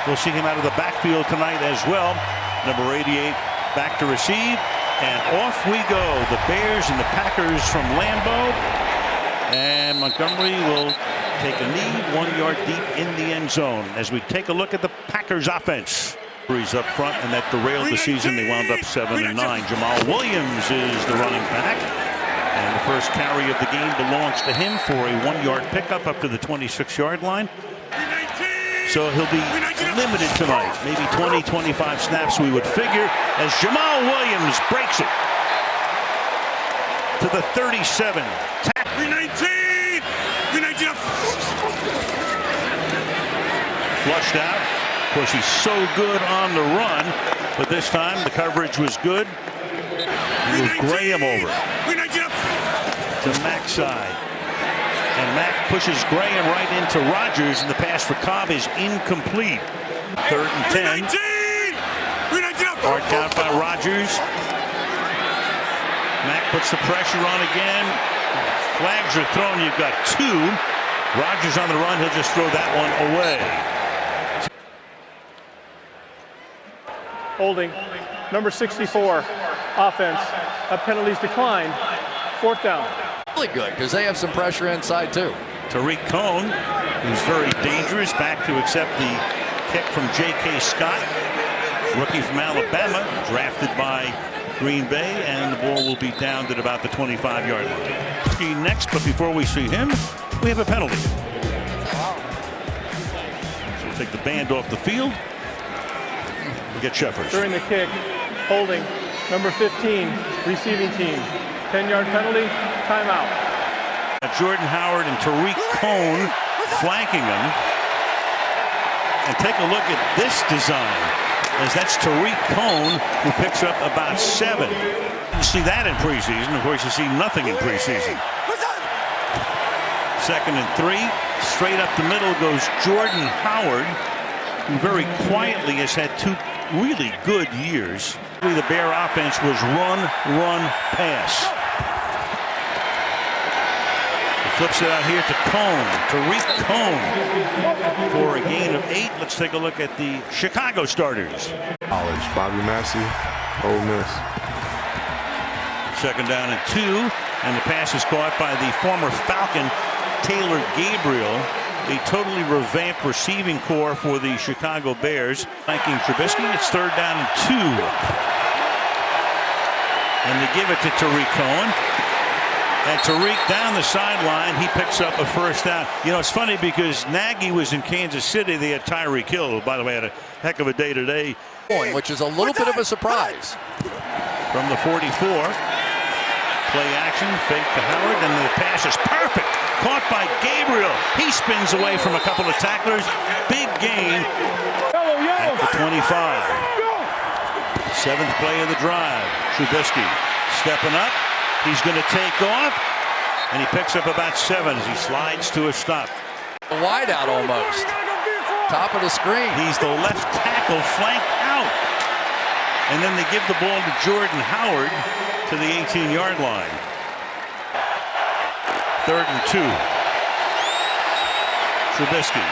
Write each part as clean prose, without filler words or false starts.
We'll see him out of the backfield tonight as well. Number 88 back to receive. And off we go. The Bears and the Packers from Lambeau. And Montgomery will take a knee 1 yard deep in the end zone as we take a look at the Packers offense. He's up front, and that derailed the season. They wound up 7-9. Jamal Williams is the running back. And the first carry of the game belongs to him for a 1 yard pickup up to the 26-yard line. So he'll be limited tonight. Maybe 20-25 snaps, we would figure, as Jamal Williams breaks it to the 37. 319! 319! Flushed out. Of course, he's so good on the run, but this time the coverage was good. He will Graham over to Mack's side. And Mack pushes Graham right into Rodgers, and the pass for Cobb is incomplete. 3rd and 10. Hard count by Rodgers. Mack puts the pressure on again. Flags are thrown. You've got 2. Rodgers on the run. He'll just throw that one away. Holding. Number 64. Offense. Penalties declined. 4th down. Really good because they have some pressure inside too. Tariq Cohn, who's very dangerous, back to accept the kick from J.K. Scott, rookie from Alabama, drafted by Green Bay, and the ball will be downed at about the 25-yard line. Next, but before we see him, we have a penalty. So we'll take the band off the field. We'll get Sheffers. During the kick, holding. Number 15, receiving team. 10-yard penalty, timeout. Jordan Howard and Tariq Cohn flanking him. And take a look at this design, as that's Tariq Cohn who picks up about 7. You see that in preseason. Of course, you see nothing in preseason. 2nd and 3. Straight up the middle goes Jordan Howard, who very quietly has had 2 really good years. The Bear offense was run, pass. Flips it out here to Cohn, Tariq Cohn, for a gain of 8. Let's take a look at the Chicago starters. College, Bobby Massey, Ole Miss. 2nd down and 2, and the pass is caught by the former Falcon, Taylor Gabriel. A totally revamped receiving core for the Chicago Bears. Flanking Trubisky, it's 3rd down and 2. And they give it to Tariq Cohen. And Tariq down the sideline, he picks up a 1st down. You know, it's funny because Nagy was in Kansas City. They had Tyreek Hill, who, by the way, had a heck of a day today. Which is a little bit of a surprise. From the 44. Play action, fake to Howard, and the pass is perfect. Caught by Gabriel. He spins away from a couple of tacklers. Big gain at the 25. 7th play of the drive. Trubisky stepping up. He's going to take off, and he picks up about 7 as he slides to a stop. A wide out almost. Top of the screen. He's the left tackle flanked out. And then they give the ball to Jordan Howard to the 18-yard line. 3rd and 2. Trubisky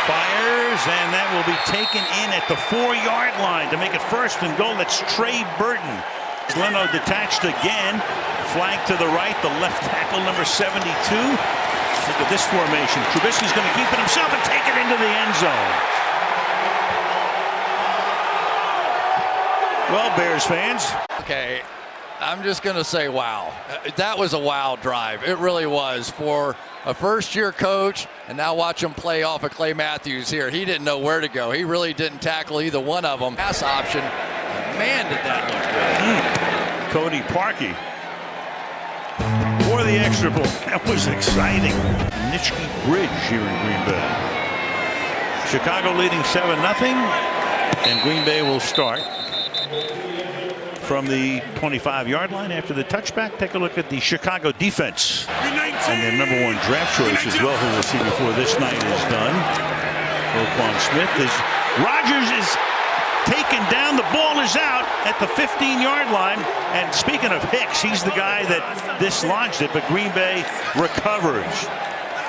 fires, and that will be taken in at the 4-yard line to make it 1st and goal. That's Trey Burton. Leno detached again. Flank to the right, the left tackle, number 72. Look at this formation. Trubisky's going to keep it himself and take it into the end zone. Well, Bears fans. Okay, I'm just going to say wow. That was a wow drive. It really was for a first-year coach, and now watch him play off of Clay Matthews here. He didn't know where to go. He really didn't tackle either one of them. Pass option. Man, did that look good. Cody Parkey for the extra point. That was exciting. Nitschke Bridge here in Green Bay. Chicago leading 7-0, and Green Bay will start from the 25-yard line after the touchback. Take a look at the Chicago defense and their #1 draft choice as well, who we'll see before this night is done. Roquan Smith is Rodgers is taken down. The ball is out at the 15-yard line. And speaking of Hicks, he's the guy that dislodged it, but Green Bay recovers.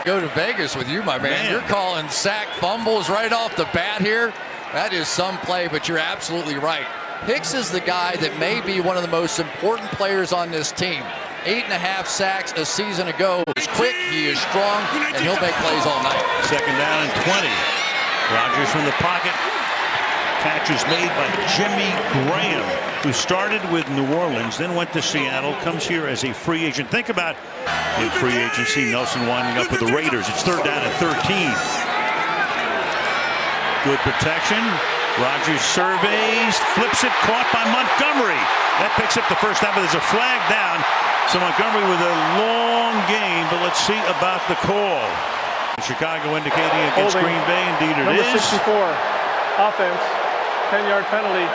go to Vegas with you, my man. You're calling sack fumbles right off the bat here. That is some play, but you're absolutely right. Hicks is the guy that may be one of the most important players on this team. 8.5 sacks a season ago. He's quick, he is strong, and he'll make plays all night. Second down and 20. Rodgers from the pocket. Catch is made by Jimmy Graham, who started with New Orleans, then went to Seattle, comes here as a free agent. Think about in free agency, Nelson winding up with the Raiders. It's third down and 13. Good protection. Rodgers surveys, flips it, caught by Montgomery. That picks up the first down, but there's a flag down. So Montgomery with a long game, but let's see about the call. Chicago indicating against Green Bay, indeed it is. Number 64, offense, 10-yard penalty,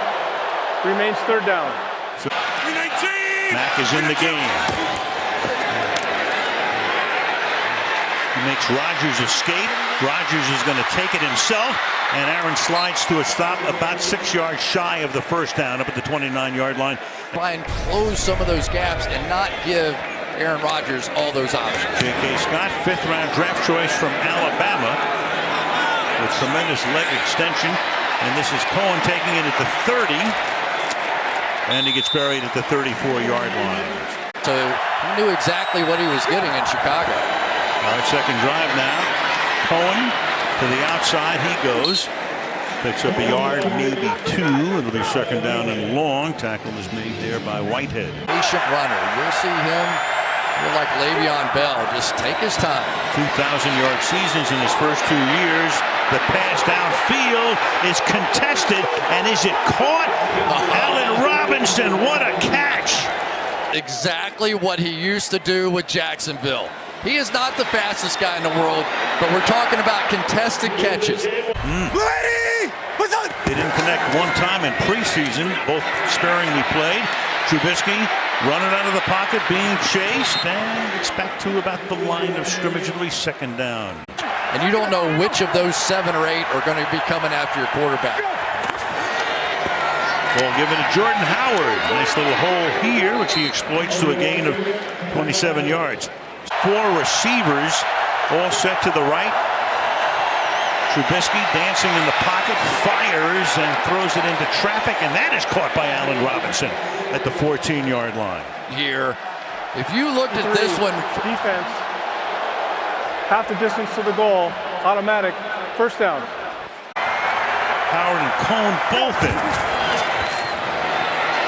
remains third down. So Mack is in the game. He makes Rodgers escape. Rodgers is going to take it himself, and Aaron slides to a stop about 6 yards shy of the first down up at the 29-yard line. Try and close some of those gaps and not give Aaron Rodgers all those options. J.K. Scott, fifth-round draft choice from Alabama, with tremendous leg extension. And this is Cohen taking it at the 30, and he gets buried at the 34-yard line. So he knew exactly what he was getting in Chicago. All right, second drive now. Cohen to the outside, he goes. Picks up a yard, maybe two. It'll be second down and long. Tackle is made there by Whitehead. Patient runner. You'll see him. You're like Le'Veon Bell. Just take his time. 2,000-yard seasons in his first 2 years. The pass downfield is contested, and is it caught? Allen Robinson, what a catch! Exactly what he used to do with Jacksonville. He is not the fastest guy in the world, but we're talking about contested catches. They didn't connect one time in preseason, both sparingly played. Trubisky running out of the pocket, being chased, and it's back to about the line of scrimmage, at least second down. And you don't know which of those 7 or 8 are going to be coming after your quarterback. Ball given to Jordan Howard. Nice little hole here, which he exploits to a gain of 27 yards. 4 receivers all set to the right. Trubisky dancing in the pocket, fires and throws it into traffic, and that is caught by Allen Robinson at the 14-yard line. Here, if you looked at this one, defense, half the distance to the goal, automatic, first down. Howard and Cohn both in.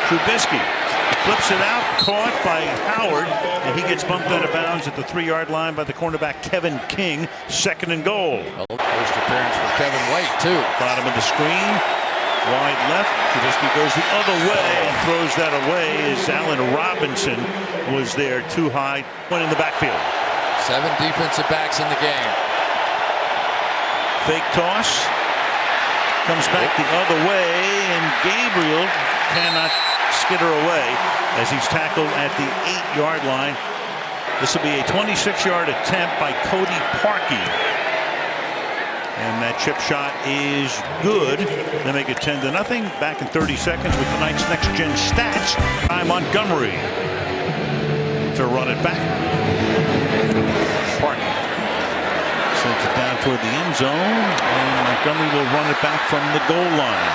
Trubisky flips it out, caught by Howard, and he gets bumped out of bounds at the 3-yard line by the cornerback Kevin King. Second and goal. First appearance for Kevin White, too. Bottom of the screen, wide left. Trubisky goes the other way and throws that away as Allen Robinson was there too high. Went in the backfield. 7 defensive backs in the game. Fake toss. Comes back the other way, and Gabriel cannot skitter away as he's tackled at the 8-yard line. This will be a 26-yard attempt by Cody Parkey. And that chip shot is good. They make it 10-0. Back in 30 seconds with tonight's next-gen stats by Montgomery to run it back. Parkey sends it down toward the end zone, and Montgomery will run it back from the goal line.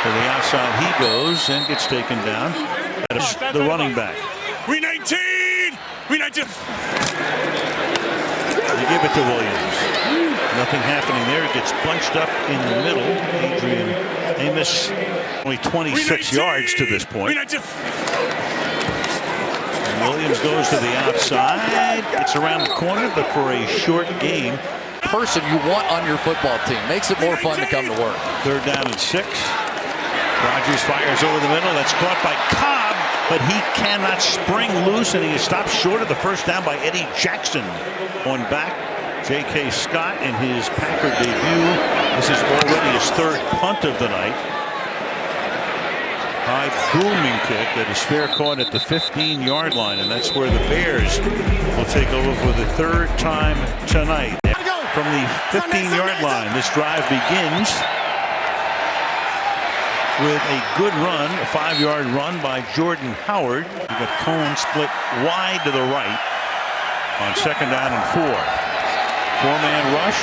To the outside he goes and gets taken down. The running back. We 19! We 19! They give it to Williams. Nothing happening there. It gets bunched up in the middle. Adrian Amos, only 26 yards to this point. And Williams goes to the outside. It's around the corner, but for a short game. Person you want on your football team. Makes it more fun to come to work. Third down and 6. Rodgers fires over the middle. That's caught by Cobb, but he cannot spring loose, and he is stopped short of the first down by Eddie Jackson. On back, J.K. Scott in his Packer debut. This is already his 3rd punt of the night. High booming kick that is fair caught at the 15-yard line, and that's where the Bears will take over for the 3rd time tonight. From the 15-yard line, this drive begins with a good run, a 5-yard run by Jordan Howard. You got Cohen split wide to the right. on 2nd down and 4. 4-man rush,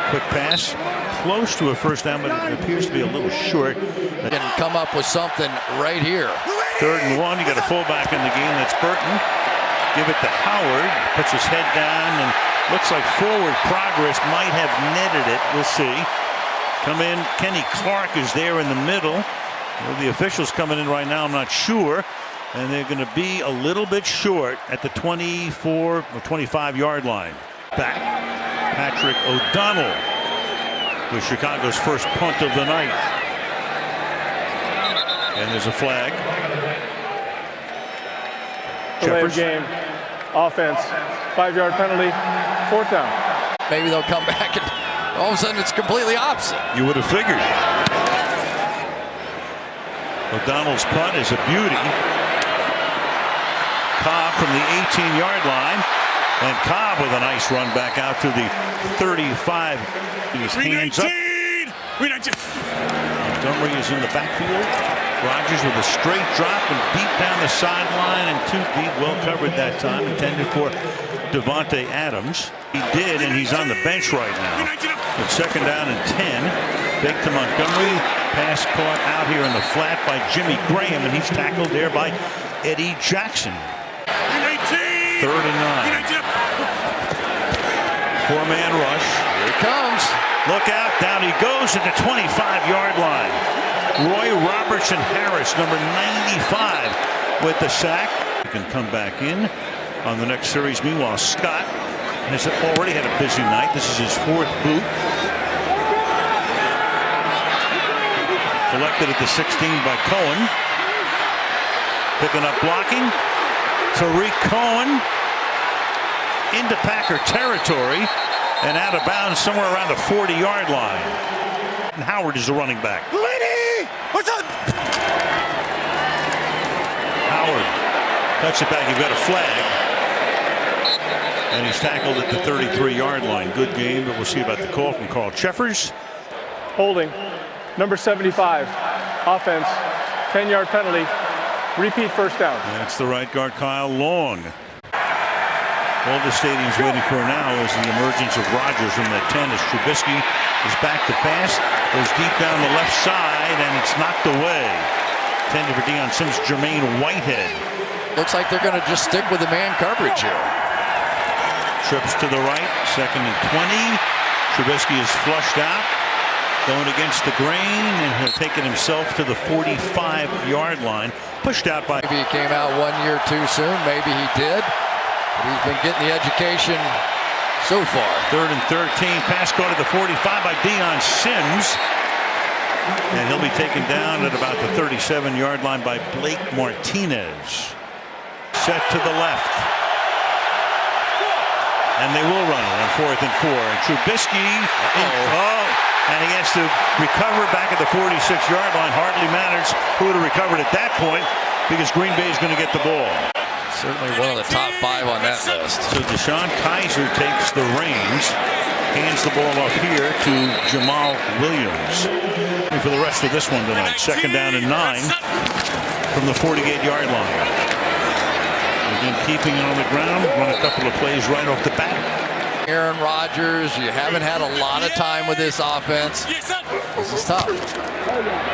quick pass, close to a first down, but it appears to be a little short. Can come up with something right here. 3rd and 1, you got a fullback in the game, that's Burton. Give it to Howard, puts his head down, and looks like forward progress might have netted it. We'll see. Come in, Kenny Clark is there in the middle. Well, the officials coming in right now, I'm not sure. And they're going to be a little bit short at the 24 or 25-yard line. Back, Patrick O'Donnell with Chicago's first punt of the night. And there's a flag. Delay of game. Offense. 5-yard penalty. 4th down. Maybe they'll come back and all of a sudden it's completely opposite. You would have figured. O'Donnell's punt is a beauty. Cobb from the 18-yard line. And Cobb with a nice run back out to the 35. His hands up. Montgomery is in the backfield. Rodgers with a straight drop and deep down the sideline and 2 deep. Well covered that time. Intended for Devontae Adams. He did, and he's on the bench right now. With 2nd down and 10. Fake to Montgomery. Pass caught out here in the flat by Jimmy Graham, and he's tackled there by Eddie Jackson. 3rd and 9. 4-man rush. Here it comes. Look out. Down he goes at the 25-yard line. Roy Robertson Harris, number 95, with the sack. He can come back in on the next series. Meanwhile, Scott has already had a busy night. This is his 4th boot. Collected at the 16 by Cohen. Picking up blocking. Tariq Cohen into Packer territory and out of bounds somewhere around the 40-yard line. And Howard is the running back. Lady, what's up? Howard cuts it back. You've got a flag. And he's tackled at the 33-yard line. Good game, but we'll see about the call from Carl Cheffers. Holding. Number 75. Offense. 10-yard penalty. Repeat first down. That's the right guard, Kyle Long. All the stadium's waiting for now is the emergence of Rodgers from the 10 as Trubisky is back to pass. Goes deep down the left side, and it's knocked away. Intended for Deion Sims, Jermaine Whitehead. Looks like they're going to just stick with the man coverage here. Trips to the right, 2nd and 20. Trubisky is flushed out, going against the grain, and he'll take it himself to the 45-yard line. Pushed out by... Maybe he came out 1 year too soon. Maybe he did. But he's been getting the education so far. 3rd and 13. Pass caught at the 45 by Deion Sims. And he'll be taken down at about the 37-yard line by Blake Martinez. Set to the left. And they will run it on 4th and 4. And Trubisky, and he has to recover back at the 46-yard line. Hardly matters who would have recovered at that point because Green Bay is going to get the ball. Certainly one of the top 5 on that list. So Deshaun Kaiser takes the reins, hands the ball off here to Jamal Williams. And for the rest of this one tonight, 2nd down and 9 from the 48-yard line. Again, keeping it on the ground, run a couple of plays right off the bat. Aaron Rodgers, you haven't had a lot of time with this offense. This is tough.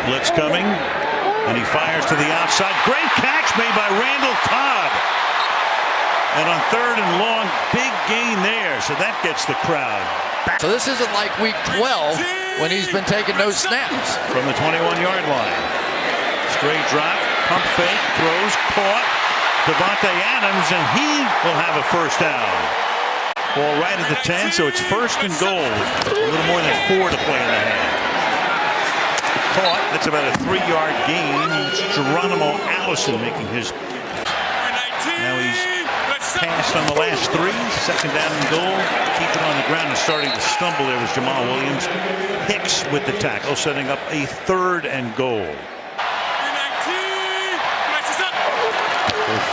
Blitz coming, and he fires to the outside. Great catch made by Randall Cobb. And on 3rd and long, big gain there, so that gets the crowd back. So this isn't like week 12 when he's been taking no snaps. From the 21-yard line. Straight drop, pump fake, throws, caught. Devontae Adams, and he will have a first down. Ball right at the 10, so it's 1st and goal. A little more than 4 to play in the half. Caught, that's about a 3-yard gain. It's Geronimo Allison making his. Now he's passed on the last 3. 2nd down and goal. Keep it on the ground and starting to stumble there was Jamal Williams. Hicks with the tackle, setting up a 3rd and goal.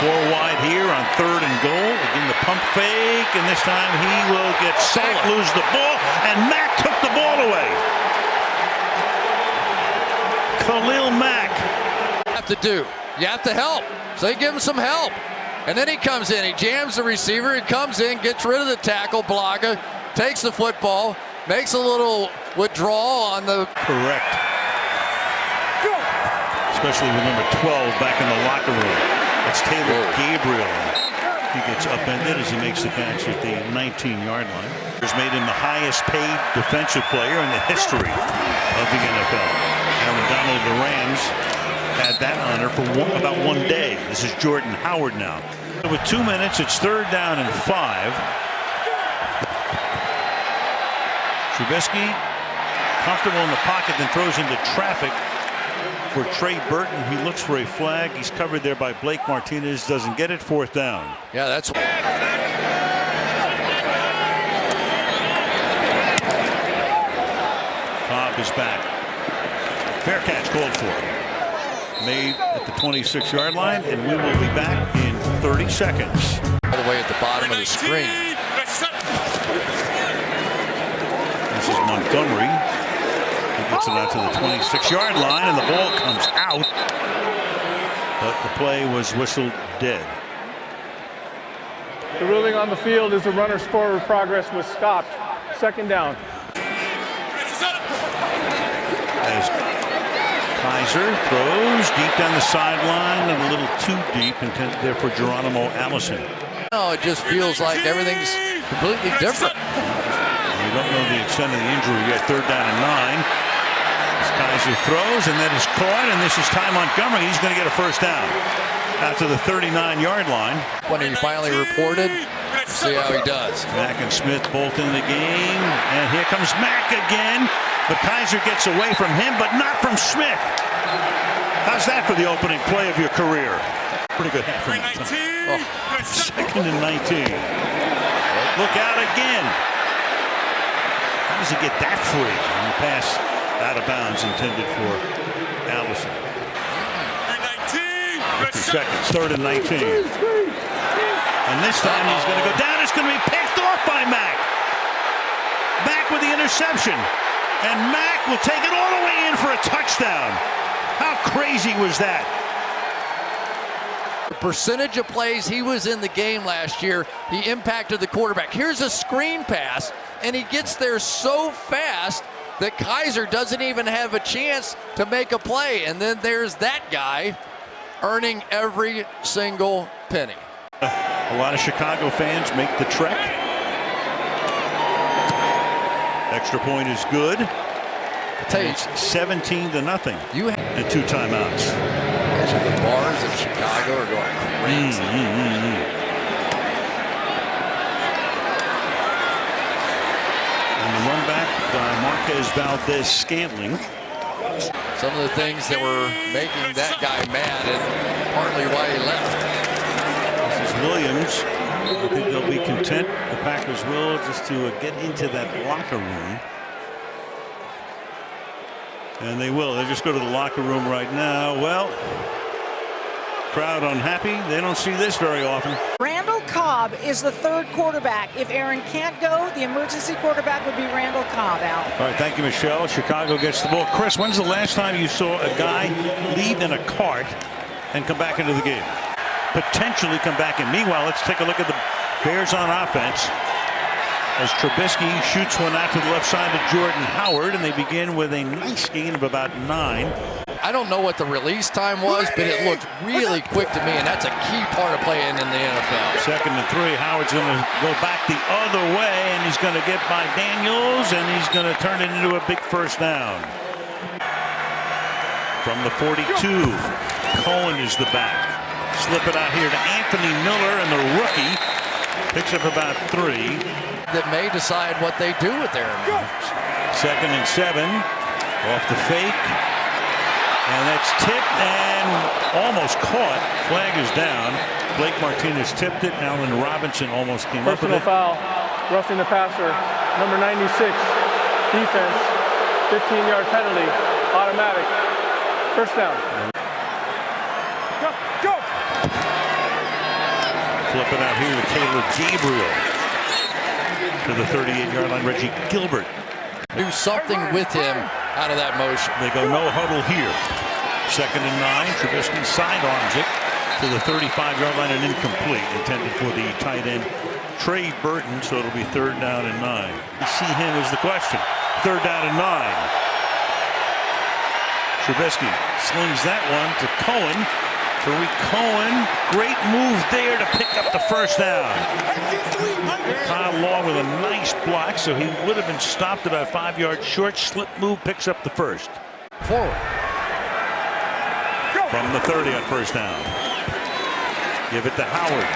4 wide here on 3rd and goal. Again, the pump fake, and this time he will get sacked, lose the ball, and Mack took the ball away. Khalil Mack. You have to help. So they give him some help. And then he comes in, he jams the receiver, he comes in, gets rid of the tackle, blocker, takes the football, makes a little withdrawal on the... Correct. Especially with number 12 back in the locker room. It's Taylor Gabriel. He gets upended as he makes the catch at the 19-yard line. He's made him the highest paid defensive player in the history of the NFL. Aaron Donald, the Rams, had that honor for about 1 day. This is Jordan Howard now. With 2 minutes, it's 3rd down and 5. Trubisky comfortable in the pocket, then throws into traffic for Trey Burton. He looks for a flag. He's covered there by Blake Martinez. Doesn't get it. 4th down. Yeah, that's... Cobb is back. Fair catch called for. Made at the 26-yard line, and we will be back in 30 seconds. All the way at the bottom of the screen. This is Montgomery. He gets it out to the 26-yard line, and the ball comes out. But the play was whistled dead. The ruling on the field is the runner's forward progress was stopped. 2nd down. As Kaiser throws deep down the sideline and a little too deep, intended there for Geronimo Allison. No, it just feels like everything's completely different. We don't know the extent of the injury yet. 3rd down and 9. As Kaiser throws, and that is caught, and this is Ty Montgomery. He's going to get a 1st down out to the 39-yard line. When he finally reported, see how he does. Mack and Smith both in the game, and here comes Mack again. But Kaiser gets away from him, but not from Smith. How's that for the opening play of your career? Pretty good half. 2nd and 19. Look out again. How does he get that free? And the pass out of bounds intended for Allison. 50 seconds. 3rd and 19. And this time he's going to go down. It's going to be picked off by Mack. Mack with the interception. And Mack will take it all the way in for a touchdown. How crazy was that? The percentage of plays he was in the game last year, he impacted the quarterback. Here's a screen pass, and he gets there so fast that Kaiser doesn't even have a chance to make a play. And then there's that guy earning every single penny. A lot of Chicago fans make the trek. Extra point is good. I tell you, it's 17-0. And 2 timeouts. The bars of Chicago are going crazy. And the run back by Marquez Valdez-Scantling. Some of the things that were making that guy mad and partly why he left. This is Williams. I think they'll be content. The Packers will, just to get into that locker room. And they will. They just go to the locker room right now. Well, crowd unhappy. They don't see this very often. Randall Cobb is the 3rd quarterback. If Aaron can't go, the emergency quarterback would be Randall Cobb out. All right, thank you, Michelle. Chicago gets the ball. Chris, when's the last time you saw a guy leave in a cart and come back into the game? Potentially come back in. Meanwhile, let's take a look at the Bears on offense as Trubisky shoots one out to the left side of Jordan Howard, and they begin with a nice gain of about 9. I don't know what the release time was, but it looked really quick to me, and that's a key part of playing in the NFL. 2nd and 3. Howard's going to go back the other way, and he's going to get by Daniels, and he's going to turn it into a big 1st down. From the 42, Cohen is the back. Slip it out here to Anthony Miller, and the rookie picks up about 3. That may decide what they do with their 2nd and 7. Off the fake. And that's tipped and almost caught. Flag is down. Blake Martinez tipped it. Allen Robinson almost came up with it. Personal foul. Roughing the passer. Number 96. Defense. 15-yard penalty. Automatic. 1st down. Go! Flip it out here to Taylor Gabriel. To the 38-yard line. Reggie Gilbert. Do something with him out of that motion. They go no huddle here. 2nd and 9. Trubisky sidearms it. to the 35-yard line and incomplete, intended for the tight end Trey Burton, so it'll be 3rd down and 9. You see him is the question. 3rd down and 9. Trubisky slings that one to Cohen. Tariq Cohen, great move there to pick up the 1st down. Kyle Law with a nice block, so he would have been stopped about 5 yards short. Slip move, picks up the 1st. Forward. From the 30 on 1st down. Give it to Howard.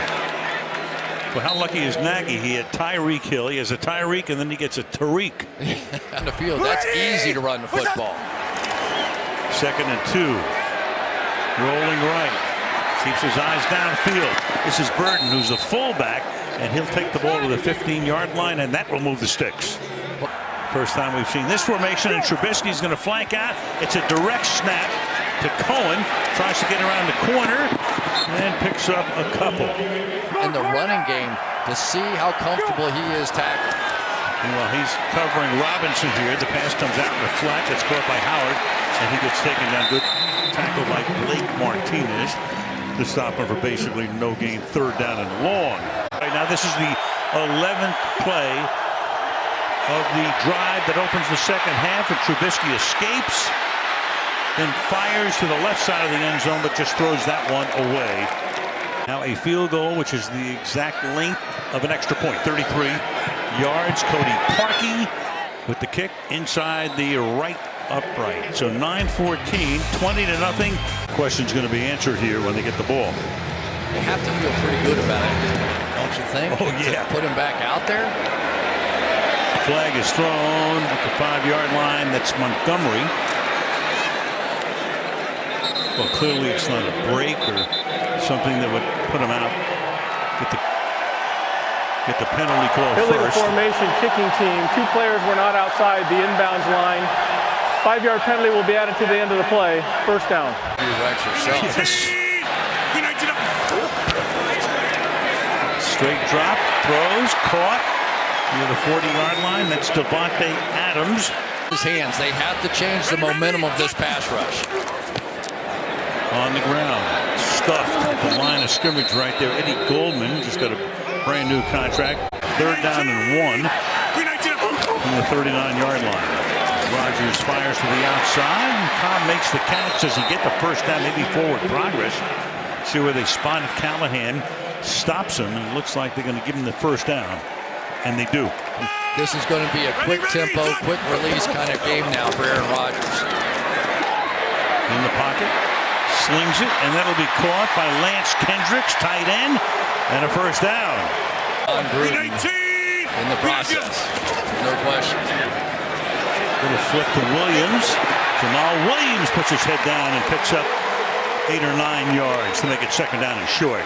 Well, how lucky is Nagy? He had Tyreek Hill. He has a Tyreek, and then he gets a Tariq. On the field, that's easy to run the football. 2nd and 2. Rolling right. Keeps his eyes downfield. This is Burton, who's the fullback, and he'll take the ball to the 15-yard line, and that will move the sticks. First time we've seen this formation, and Trubisky's going to flank out. It's a direct snap to Cohen. Tries to get around the corner and picks up a couple. In the running game, to see how comfortable he is tackling. Well, he's covering Robinson here. The pass comes out in the flat. That's caught by Howard, and he gets taken down. Good tackle by Blake Martinez to stop him for basically no gain. 3rd down and long. Right now, this is the 11th play of the drive that opens the 2nd half, and Trubisky escapes, then fires to the left side of the end zone, but just throws that one away. Now a field goal, which is the exact length of an extra point, 33 yards. Cody Parkey with the kick inside the right upright. So 9-14, 20-0. Question's going to be answered here when they get the ball. They have to feel pretty good about it, don't you think? Oh, yeah. To put him back out there. Flag is thrown at the 5-yard line. That's Montgomery. Well, clearly it's not a break or something that would put him out. Get the penalty call Illegal first. formation, kicking team. 2 players were not outside the inbounds line. 5-yard penalty will be added to the end of the play. 1st down. You Rex yourself. Yes. Straight drop, throws, caught near the 40-yard line. That's Devontae Adams. His hands. They have to change the momentum of this pass rush. On the ground, stuffed at the line of scrimmage right there. Eddie Goldman just got a brand new contract. 3rd down and 1 from the 39-yard line. Rodgers fires to the outside. Cobb makes the catch. Does he get the 1st down? Maybe forward progress. See where they spotted Callahan. Stops him, and it looks like they're going to give him the 1st down. And they do. This is going to be a quick tempo, quick release kind of game now for Aaron Rodgers. In the pocket. Slings it, and that'll be caught by Lance Kendricks, tight end, and a 1st down. On Gruden in the process. No question. Little flip to Williams. Jamal Williams puts his head down and picks up 8 or 9 yards to make it 2nd down and short.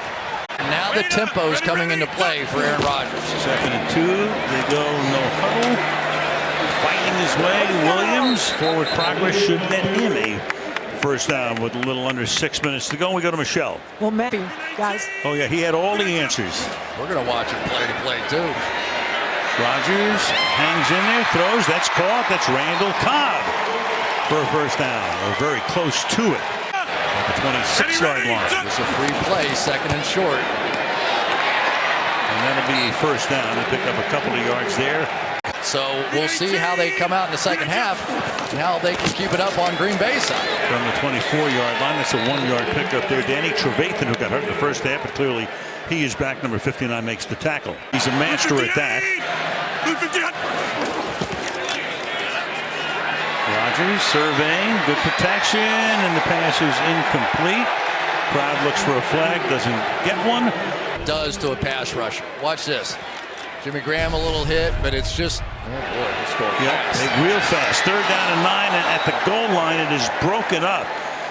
Now the tempo's coming into play for Aaron Rodgers. 2nd and 2. They go no huddle. Fighting his way. Williams. Forward progress should net him a 1st down with a little under 6 minutes to go. We go to Michelle. Well, maybe, guys. Oh, yeah, he had all the answers. We're going to watch him play to play, too. Rodgers hangs in there, throws. That's caught. That's Randall Cobb for a 1st down, or very close to it. At the 26-yard line. It's a free play, 2nd and short. And that'll be 1st down. They pick up a couple of yards there. So we'll see how they come out in the 2nd half and how they can keep it up on Green Bay's side. From the 24-yard line, that's a 1-yard pickup there. Danny Trevathan, who got hurt in the 1st half, but clearly he is back. Number 59 makes the tackle. He's a master at that. Rodgers surveying, good protection, and the pass is incomplete. Crowd looks for a flag, doesn't get one. Does to a pass rusher. Watch this. Jimmy Graham a little hit, but it's just, oh boy, it's going fast. Real fast. 3rd down and 9, and at the goal line it is broken up.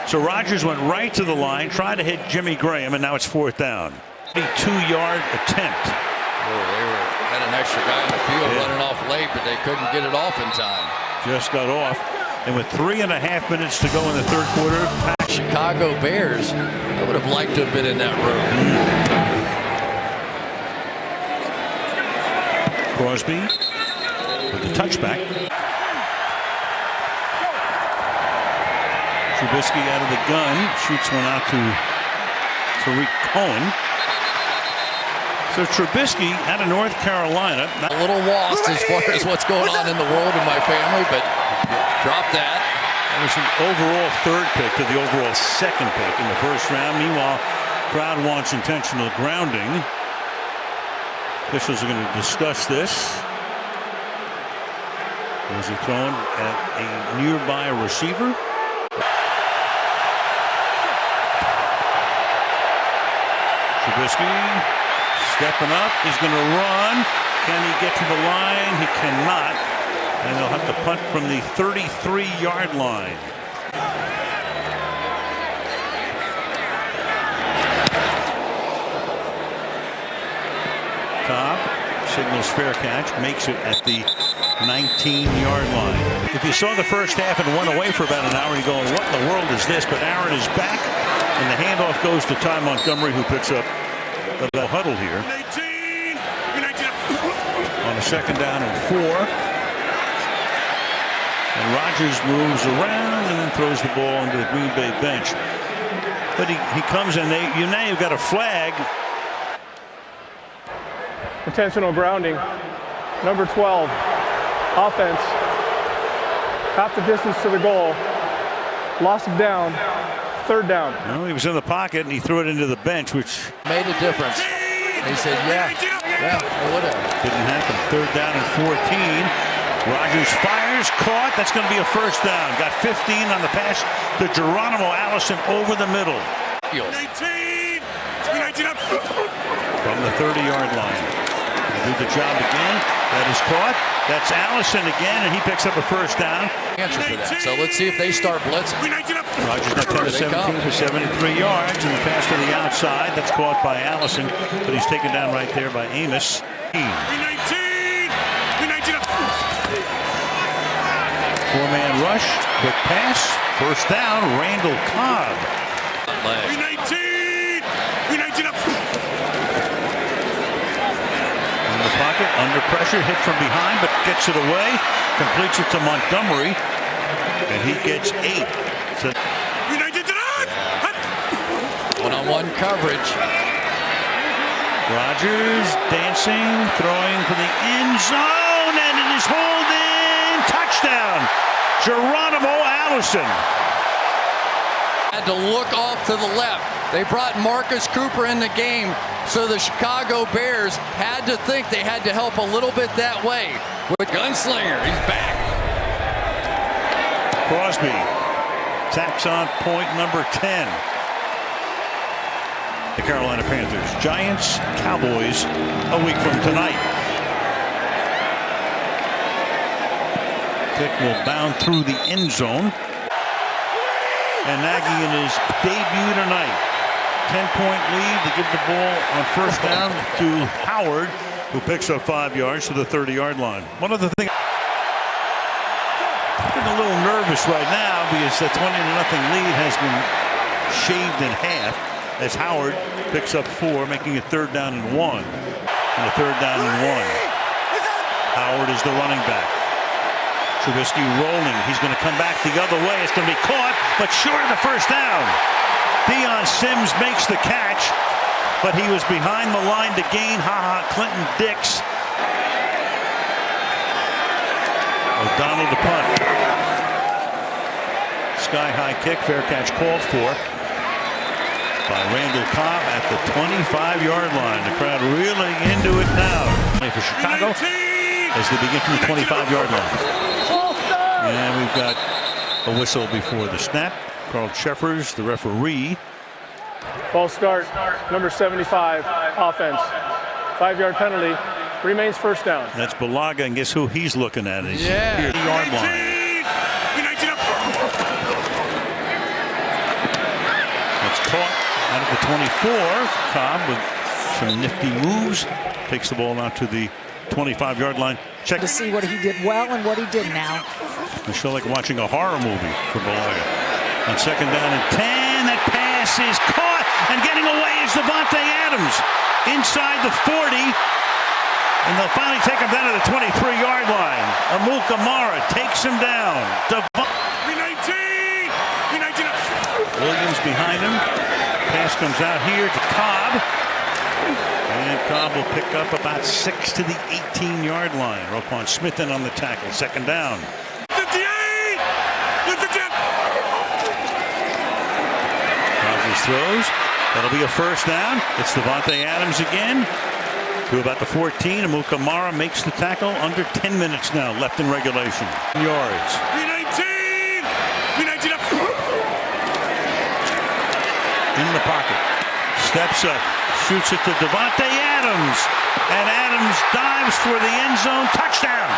So Rodgers went right to the line, tried to hit Jimmy Graham, and now it's 4th down. A 2-yard attempt. Oh, they had an extra guy in the field running off late, but they couldn't get it off in time. Just got off. And with 3.5 minutes to go in the 3rd quarter. Chicago Bears, I would have liked to have been in that room. Crosby with the touchback. Trubisky out of the gun, shoots one out to referee Cohen. So Trubisky out of North Carolina. A little lost as far as what's going on in the world in my family, but drop that. That was an overall third pick to the overall second pick in the first round. Meanwhile, crowd wants intentional grounding. Officials are going to discuss this. Was he thrown at a nearby receiver? Trubisky stepping up. He's going to run. Can he get to the line? He cannot. And they'll have to punt from the 33-yard line. Cobb signals fair catch, makes it at the 19-yard line. If you saw the first half and went away for about an hour, you're going, what in the world is this? But Aaron is back, and the handoff goes to Ty Montgomery, who picks up the huddle here. On a second down and 4. And Rodgers moves around and then throws the ball into the Green Bay bench. But he comes in, now you've got a flag. Intentional grounding. Number 12. Offense. Half the distance to the goal. Loss of down. Third down. Well, he was in the pocket and he threw it into the bench, which made a difference. He said, yeah, it would have. Didn't happen. Third down and 14. Rodgers fires, caught. That's going to be a first down. Got 15 on the pass to Geronimo Allison over the middle. From the 30-yard line. Do the job again. That is caught. That's Allison again, and he picks up a first down. Answer for that. So let's see if they start blitzing. Rodgers got 10 of 17 for 73 yards, and the pass to the outside. That's caught by Allison, but he's taken down right there by Amos. Four-man rush, quick pass, first down, Randall Cobb. In the pocket, under pressure, hit from behind, but gets it away, completes it to Montgomery, and he gets 8. So one-on-one coverage. Rodgers dancing, throwing for the end zone, and it is hauled in. Touchdown, Geronimo Allison. Had to look off to the left. They brought Marcus Cooper in the game, so the Chicago Bears had to think they had to help a little bit that way. With Gunslinger, he's back. Crosby tacks on point number 10. The Carolina Panthers, Giants, Cowboys, a week from tonight. Kick will bound through the end zone. And Nagy in his debut tonight. 10-point lead to give the ball on first down to Howard, who picks up 5 yards to the 30-yard line. One of the things, I'm getting a little nervous right now because the 20-0 lead has been shaved in half as Howard picks up 4, making it third down and 1. And a third down and 1. Howard is the running back. Trubisky rolling. He's going to come back the other way. It's going to be caught, but short of the first down. Deion Sims makes the catch, but he was behind the line to gain. Clinton Dix. O'Donnell to punt. Sky-high kick, fair catch called for by Randall Cobb at the 25-yard line. The crowd really into it now. For Chicago as they begin from the 25-yard line. And we've got a whistle before the snap. Carl Sheffers, the referee. False start, number 75, offense. 5-yard penalty, remains first down. That's Balaga, and guess who he's looking at? He's yeah. here at the yard line. That's caught out of the 24. Cobb with some nifty moves. Takes the ball out to the 25-yard line. Check to see what he did well and what he did now. It's sure like watching a horror movie for Balaga. On second down and 10, that pass is caught, and getting away is Devontae Adams inside the 40, and they'll finally take him down to the 23-yard line. Amul Kamara takes him down. Williams behind him. Pass Pass comes out here to Cobb. And Cobb will pick up about 6 to the 18-yard line. Roquan Smith in on the tackle. Second down. 58! With the dip! Rodgers throws. That'll be a first down. It's Devontae Adams again. To about the 14. Amukamara makes the tackle. Under 10 minutes now left in regulation. Yards. V19! V19 up! In the pocket. Steps up. Shoots it to Devontae Adams. And Adams dives for the end zone. Touchdown!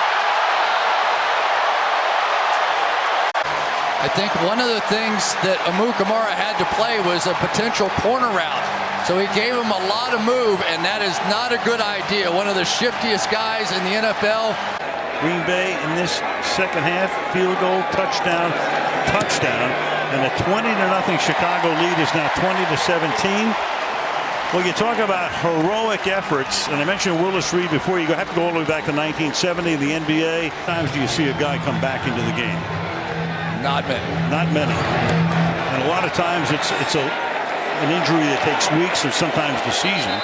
I think one of the things that Amukamara had to play was a potential corner route. So he gave him a lot of move, and that is not a good idea. One of the shiftiest guys in the NFL. Green Bay in this second half, field goal, touchdown, and a 20-0 Chicago lead is now 20-17. Well, you talk about heroic efforts, and I mentioned Willis Reed before. You have to go all the way back to 1970 in the NBA. How many times do you see a guy come back into the game? Not many. Not many. And a lot of times it's an injury that takes weeks or sometimes the season.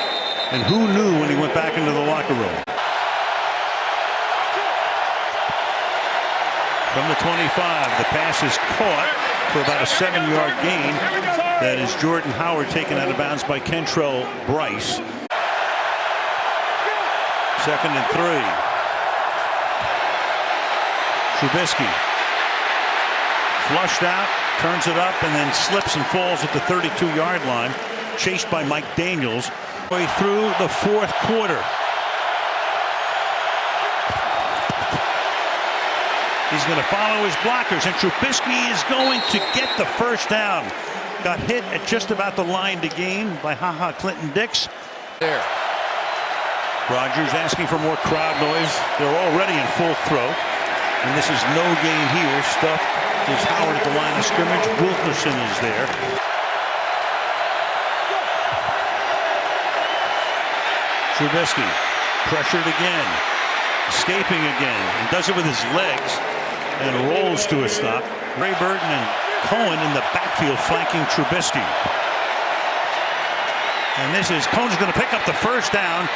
And who knew when he went back into the locker room? From the 25, the pass is caught for about a 7-yard gain. That is Jordan Howard taken out of bounds by Kentrell Bryce. 2nd and 3. Trubisky. Flushed out, turns it up, and then slips and falls at the 32-yard line. Chased by Mike Daniels. Way through the 4th quarter. He's going to follow his blockers, and Trubisky is going to get the first down. Got hit at just about the line to gain by Clinton-Dix. There. Rodgers asking for more crowd noise. They're already in full throw, and this is no gain here. Stuffed is Howard at the line of scrimmage. Wilkerson is there. Trubisky pressured again, escaping again, and does it with his legs and rolls to a stop. Ray Burton and Cohen in the backfield flanking Trubisky. And this is Cohen's going to pick up the first down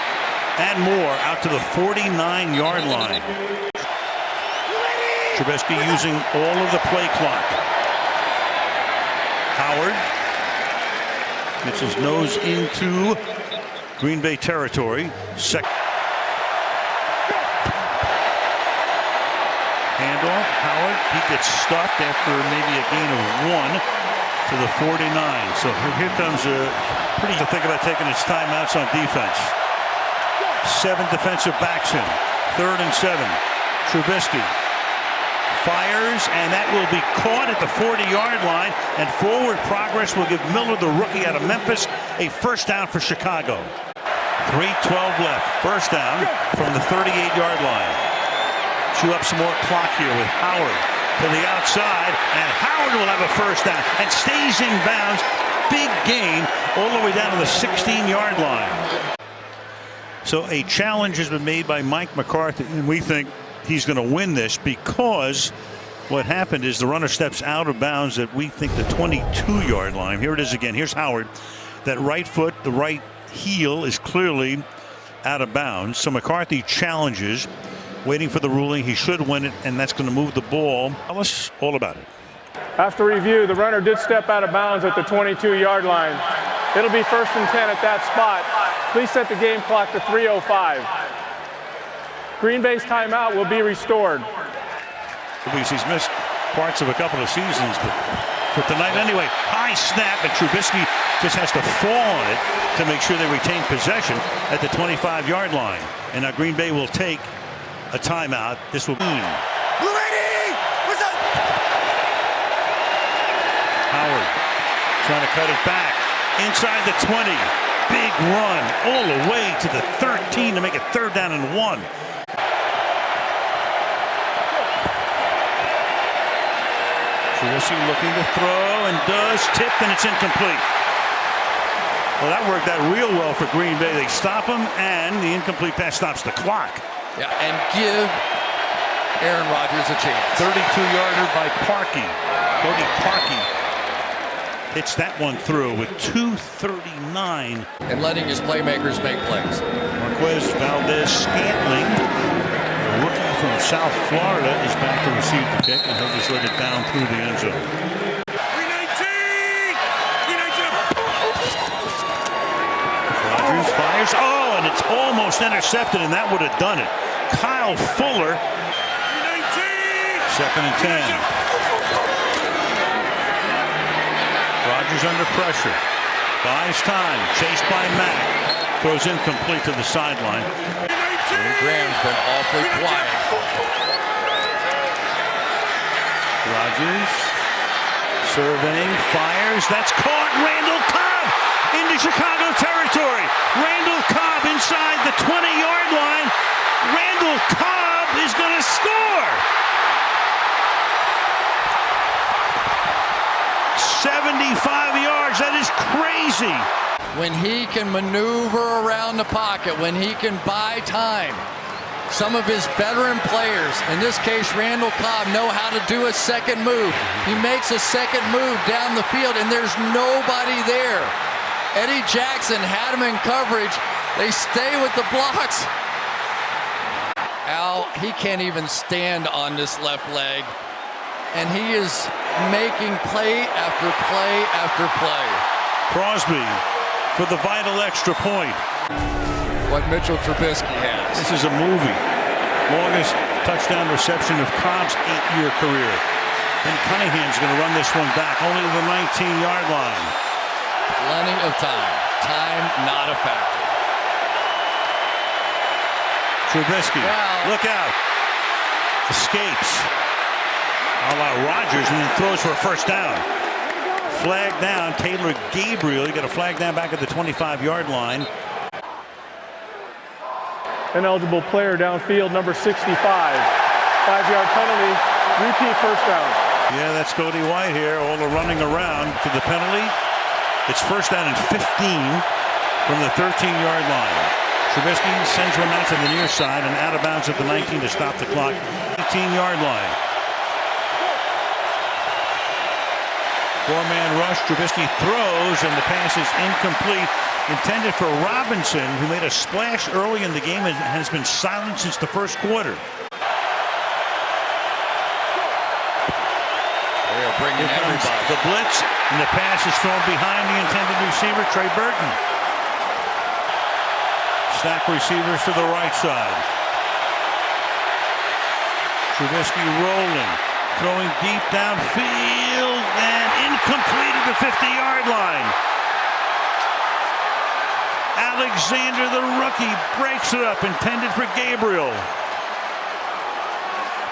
and more out to the 49-yard line. Trubisky using all of the play clock. Howard gets his nose into Green Bay territory. Handoff. Howard, he gets stuffed after maybe a gain of 1 to the 49. So here comes a pretty to think about taking his timeouts on defense. 7 defensive backs in. 3rd and 7. Trubisky fires, and that will be caught at the 40-yard line, and forward progress will give Miller, the rookie out of Memphis, a first down for Chicago. 3:12 left. First down from the 38-yard line. Chew up some more clock here with Howard to the outside, and Howard will have a first down and stays in bounds. Big gain all the way down to the 16-yard line. So a challenge has been made by Mike McCarthy, and we think he's going to win this because what happened is the runner steps out of bounds at, we think, the 22-yard line. Here it is again. Here's Howard. That right foot, the right heel is clearly out of bounds. So McCarthy challenges, waiting for the ruling. He should win it, and that's going to move the ball. Tell us all about it. After review, the runner did step out of bounds at the 22-yard line. It'll be 1st and 10 at that spot. Please set the game clock to 3:05. Green Bay's timeout will be restored. He's missed parts of a couple of seasons, but for tonight anyway. High snap, and Trubisky just has to fall on it to make sure they retain possession at the 25-yard line. And now Green Bay will take a timeout. This will mean What's up? Howard trying to cut it back inside the 20. Big run all the way to the 13 to make it 3rd down and 1. Trubisky looking to throw and does, tipped, and it's incomplete. Well, that worked out real well for Green Bay. They stop him, and the incomplete pass stops the clock. Yeah, and give Aaron Rodgers a chance. 32-yarder by Parkey. Cody Parkey hits that one through with 2:39. And letting his playmakers make plays. Marquez Valdez-Scantling, a rookie from South Florida, is back to receive the kick, and he'll just let it down through the end zone. 319! 319! Rodgers fires. Oh, and it's almost intercepted, and that would have done it. Kyle Fuller. 319! 2nd and 10. Rodgers under pressure. Buys time. Chased by Mack. Throws incomplete to the sideline. Graham's been awfully quiet. Rodgers surveying, fires. That's caught. Randall Cobb into Chicago territory. Randall Cobb inside the 20-yard line. Randall Cobb is going to score. 75 yards. That is crazy. When he can maneuver around the pocket, when he can buy time, some of his veteran players, in this case Randall Cobb, know how to do a second move. He makes a second move down the field and there's nobody there. Eddie Jackson had him in coverage. They stay with the blocks. Al, he can't even stand on this left leg, and he is making play after play after play. Crosby for the vital extra point. What Mitchell Trubisky has. This is a movie. Longest touchdown reception of Cobb's 8-year career. And Cunningham's going to run this one back only to the 19-yard line. Plenty of time. Time not a factor. Trubisky, look out. Escapes. A la Rodgers, and then throws for a first down. Flag down. Taylor Gabriel. You got a flag down back at the 25-yard line. Ineligible player downfield, number 65. 5-yard penalty, repeat first down. Yeah, that's Cody White here. All the running around for the penalty. It's first down and 15 from the 13-yard line. Trubisky sends one out to the near side and out of bounds at the 19 to stop the clock. 18-yard line. 4-man rush. Trubisky throws, and the pass is incomplete. Intended for Robinson, who made a splash early in the game and has been silent since the first quarter. They are bringing everybody. The blitz, and the pass is thrown behind the intended receiver, Trey Burton. Stack receivers to the right side. Trubisky rolling, throwing deep downfield, and incomplete at the 50-yard line. Alexander, the rookie, breaks it up, intended for Gabriel.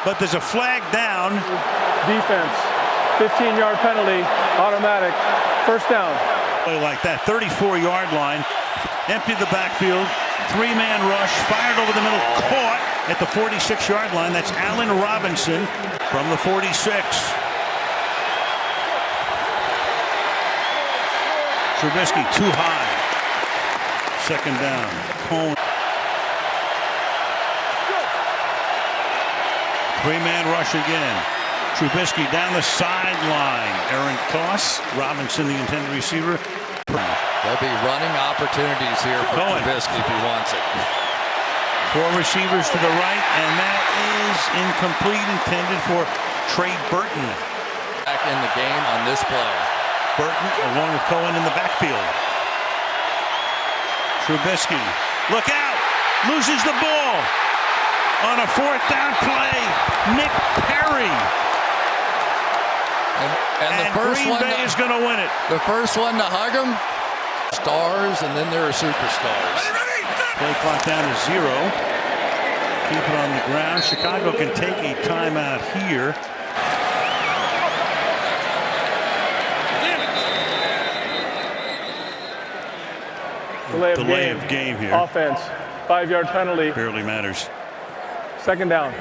But there's a flag down. Defense, 15-yard penalty, automatic, first down. Play like that, 34-yard line, empty the backfield, 3-man rush, fired over the middle, caught at the 46-yard line. That's Allen Robinson from the 46. Trubisky too high. Second down. Cohen. 3-man rush again. Trubisky down the sideline. Aaron Toss. Robinson, the intended receiver. There'll be running opportunities here for Cohen. Trubisky if he wants it. 4 receivers to the right, and that is incomplete, intended for Trey Burton. Back in the game on this play. Burton along with Cohen in the backfield. Trubisky, look out, loses the ball on a 4th down play. Nick Perry. And the first Green one Bay is going to win it. The first one to hug him. Stars, and then there are superstars. Play clock down to 0. Keep it on the ground. Chicago can take a timeout here. Delay of game here. Offense, 5-yard penalty, Barely matters. second down.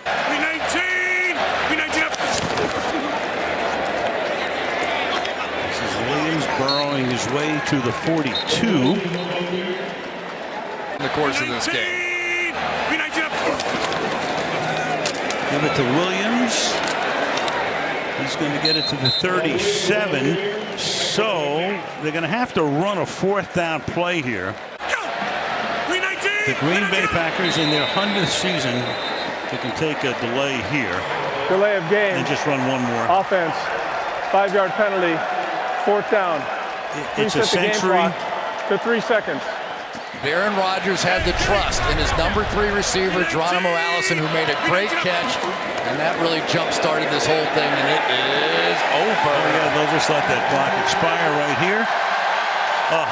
319! 319 up! This is Williams burrowing his way to the 42. In the course of this game. 319 up! Give it to Williams. He's going to get it to the 37. So they're going to have to run a 4th down play here. The Green Bay Packers in their 100th season, they can take a delay here. Delay of game. And just run one more. Offense. 5-yard penalty. 4th down. It's a century. To 3 seconds. Aaron Rodgers had the trust in his number 3 receiver, Geronimo Allison, who made a great catch, and that really jump-started this whole thing, and it is over. Oh, yeah, they'll just let that clock expire right here. 100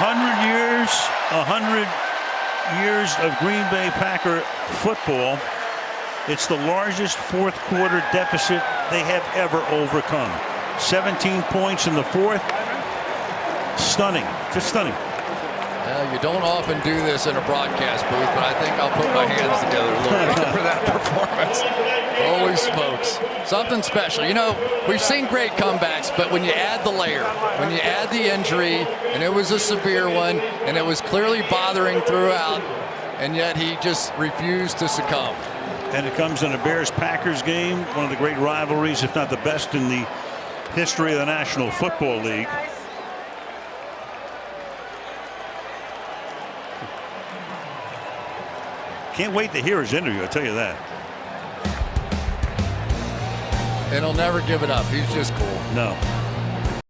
years of Green Bay Packer football. It's the largest 4th quarter deficit they have ever overcome. 17 points in the 4th. Stunning, just stunning. You don't often do this in a broadcast booth, but I think I'll put my hands together a little bit for that performance. Holy smokes. Something special. You know, we've seen great comebacks, but when you add the layer, when you add the injury, and it was a severe one, and it was clearly bothering throughout, and yet he just refused to succumb. And it comes in a Bears-Packers game, one of the great rivalries, if not the best in the history of the National Football League. Can't wait to hear his interview, I'll tell you that. And he'll never give it up. He's just cool. No.